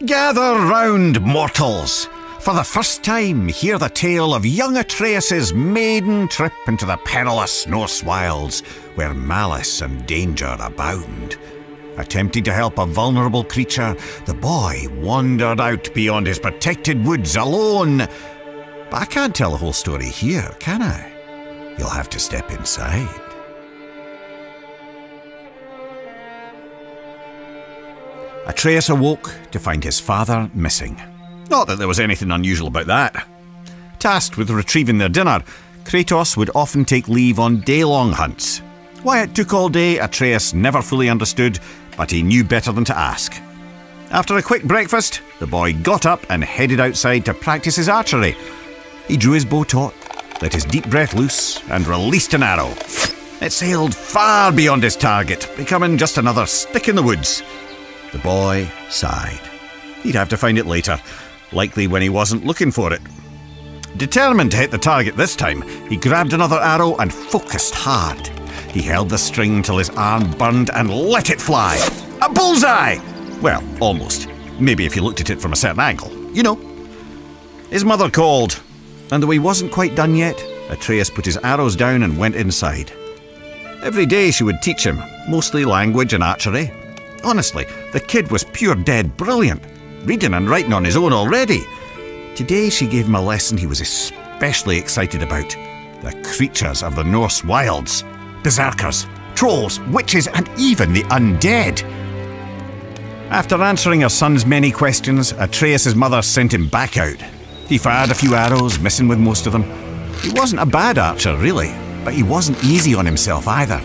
Gather round, mortals! For the first time, hear the tale of young Atreus' maiden trip into the perilous Norse wilds, where malice and danger abound. Attempting to help a vulnerable creature, the boy wandered out beyond his protected woods alone. But I can't tell the whole story here, can I? You'll have to step inside. Atreus awoke to find his father missing. Not that there was anything unusual about that. Tasked with retrieving their dinner, Kratos would often take leave on day-long hunts. Why it took all day, Atreus never fully understood, but he knew better than to ask. After a quick breakfast, the boy got up and headed outside to practice his archery. He drew his bow taut, let his deep breath loose, and released an arrow. It sailed far beyond his target, becoming just another stick in the woods. The boy sighed. He'd have to find it later, likely when he wasn't looking for it. Determined to hit the target this time, he grabbed another arrow and focused hard. He held the string till his arm burned and let it fly. A bullseye! Well, almost. Maybe if you looked at it from a certain angle. You know. His mother called, and though he wasn't quite done yet, Atreus put his arrows down and went inside. Every day she would teach him, mostly language and archery. Honestly, the kid was pure dead brilliant, reading and writing on his own already. Today she gave him a lesson he was especially excited about. The creatures of the Norse wilds. Berserkers, trolls, witches, and even the undead. After answering her son's many questions, Atreus' mother sent him back out. He fired a few arrows, missing with most of them. He wasn't a bad archer, really, but he wasn't easy on himself either.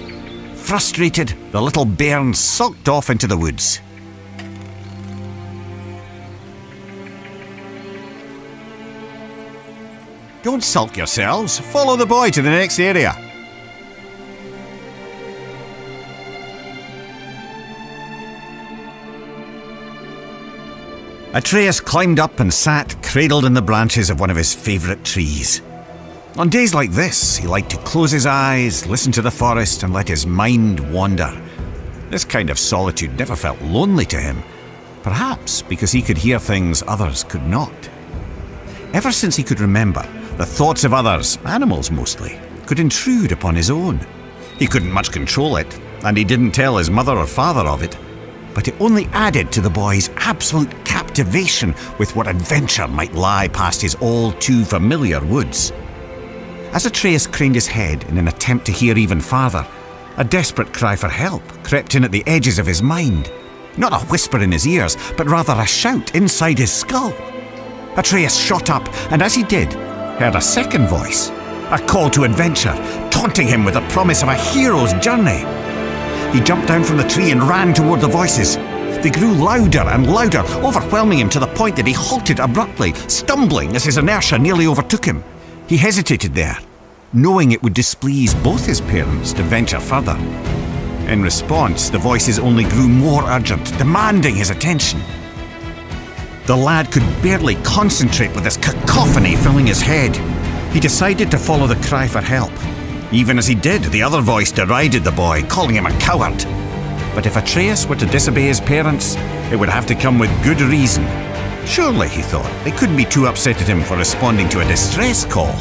Frustrated, the little bairn sulked off into the woods. Don't sulk yourselves. Follow the boy to the next area. Atreus climbed up and sat cradled in the branches of one of his favourite trees. On days like this, he liked to close his eyes, listen to the forest, and let his mind wander. This kind of solitude never felt lonely to him, perhaps because he could hear things others could not. Ever since he could remember, the thoughts of others, animals mostly, could intrude upon his own. He couldn't much control it, and he didn't tell his mother or father of it, but it only added to the boy's absolute captivation with what adventure might lie past his all-too-familiar woods. As Atreus craned his head in an attempt to hear even farther, a desperate cry for help crept in at the edges of his mind. Not a whisper in his ears, but rather a shout inside his skull. Atreus shot up, and as he did, heard a second voice, a call to adventure, taunting him with the promise of a hero's journey. He jumped down from the tree and ran toward the voices. They grew louder and louder, overwhelming him to the point that he halted abruptly, stumbling as his inertia nearly overtook him. He hesitated there, knowing it would displease both his parents to venture further. In response, the voices only grew more urgent, demanding his attention. The lad could barely concentrate with this cacophony filling his head. He decided to follow the cry for help. Even as he did, the other voice derided the boy, calling him a coward. But if Atreus were to disobey his parents, it would have to come with good reason. Surely, he thought, they couldn't be too upset at him for responding to a distress call.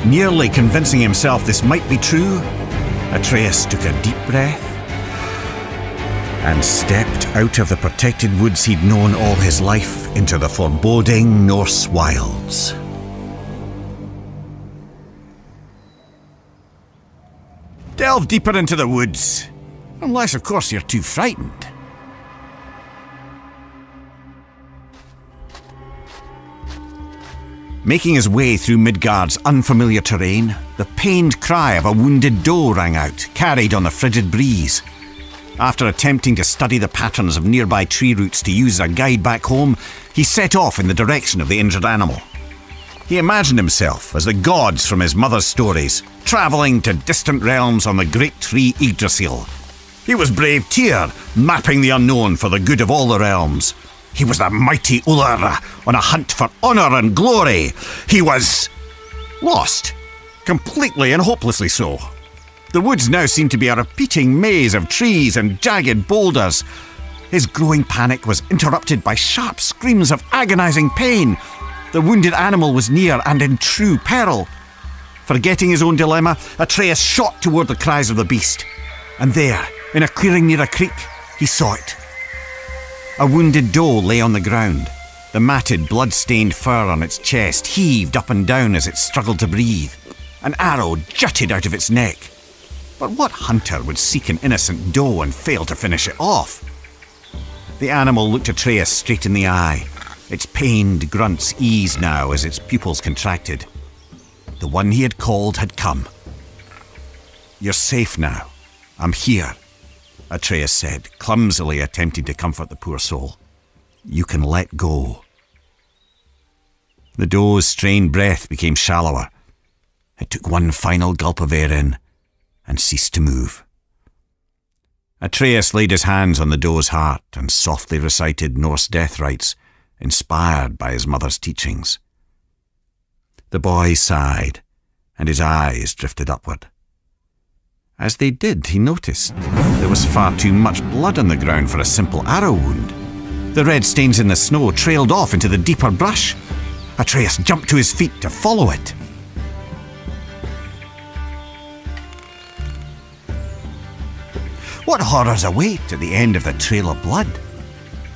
Nearly convincing himself this might be true, Atreus took a deep breath and stepped out of the protected woods he'd known all his life into the foreboding Norse wilds. Delve deeper into the woods. Unless, of course, you're too frightened. Making his way through Midgard's unfamiliar terrain, the pained cry of a wounded doe rang out, carried on the frigid breeze. After attempting to study the patterns of nearby tree roots to use as a guide back home, he set off in the direction of the injured animal. He imagined himself as the gods from his mother's stories, travelling to distant realms on the great tree Yggdrasil. He was brave Tyr, mapping the unknown for the good of all the realms. He was the mighty Ullr, on a hunt for honour and glory. He was lost, completely and hopelessly so. The woods now seemed to be a repeating maze of trees and jagged boulders. His growing panic was interrupted by sharp screams of agonizing pain. The wounded animal was near and in true peril. Forgetting his own dilemma, Atreus shot toward the cries of the beast. And there, in a clearing near a creek, he saw it. A wounded doe lay on the ground. The matted, blood-stained fur on its chest heaved up and down as it struggled to breathe. An arrow jutted out of its neck. But what hunter would seek an innocent doe and fail to finish it off? The animal looked Atreus straight in the eye. Its pained grunts eased now as its pupils contracted. The one he had called had come. "You're safe now. I'm here," Atreus said, clumsily attempting to comfort the poor soul. "You can let go." The doe's strained breath became shallower. It took one final gulp of air in and ceased to move. Atreus laid his hands on the doe's heart and softly recited Norse death rites, inspired by his mother's teachings. The boy sighed, and his eyes drifted upward. As they did, he noticed there was far too much blood on the ground for a simple arrow wound. The red stains in the snow trailed off into the deeper brush. Atreus jumped to his feet to follow it. What horrors await at the end of the trail of blood?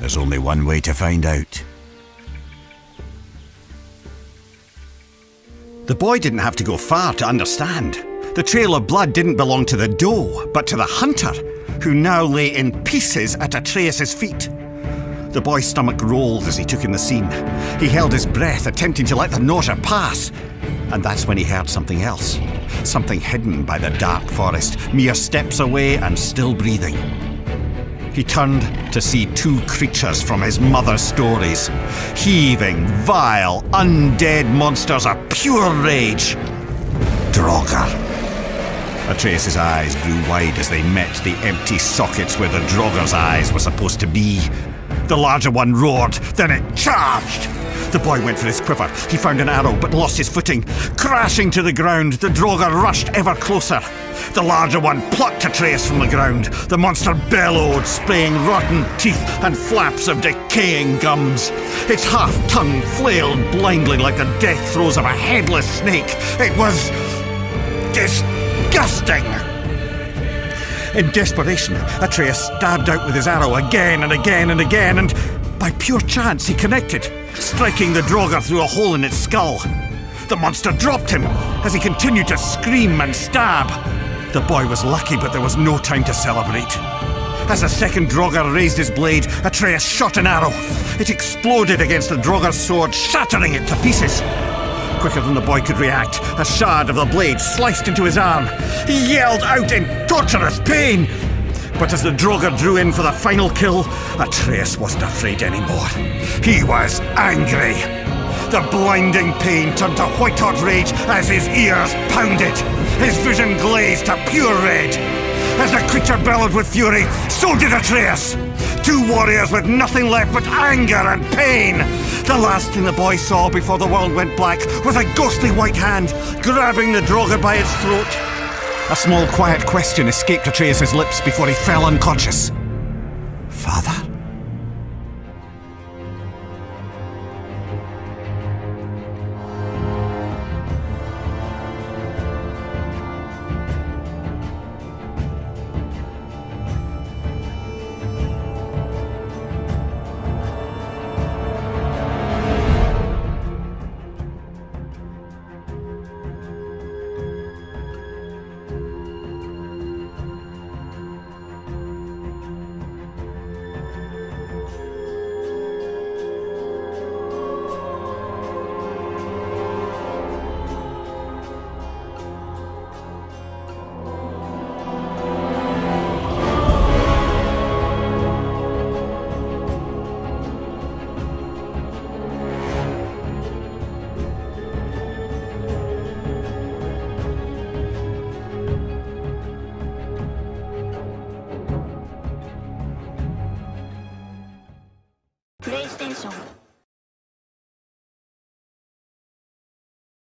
There's only one way to find out. The boy didn't have to go far to understand. The trail of blood didn't belong to the doe, but to the hunter, who now lay in pieces at Atreus' feet. The boy's stomach rolled as he took in the scene. He held his breath, attempting to let the nausea pass. And that's when he heard something else. Something hidden by the dark forest, mere steps away and still breathing. He turned to see two creatures from his mother's stories. Heaving, vile, undead monsters of pure rage. Draugr. Atreus' eyes grew wide as they met the empty sockets where the Draugr's eyes were supposed to be. The larger one roared, then it charged. The boy went for his quiver. He found an arrow, but lost his footing. Crashing to the ground, the Draugr rushed ever closer. The larger one plucked Atreus from the ground. The monster bellowed, spraying rotten teeth and flaps of decaying gums. Its half-tongue flailed blindly like the death throes of a headless snake. It was disgusting. In desperation, Atreus stabbed out with his arrow again and again and again, and by pure chance he connected, striking the Draugr through a hole in its skull. The monster dropped him as he continued to scream and stab. The boy was lucky, but there was no time to celebrate. As the second Draugr raised his blade, Atreus shot an arrow. It exploded against the Draugr's sword, shattering it to pieces. Quicker than the boy could react, a shard of the blade sliced into his arm. He yelled out in torturous pain. But as the Draugr drew in for the final kill, Atreus wasn't afraid anymore. He was angry. The blinding pain turned to white-hot rage as his ears pounded. His vision glazed to pure red. As the creature bellowed with fury, so did Atreus. Two warriors with nothing left but anger and pain. The last thing the boy saw before the world went black was a ghostly white hand grabbing the Draugr by its throat. A small quiet question escaped Atreus' lips before he fell unconscious. "Father?"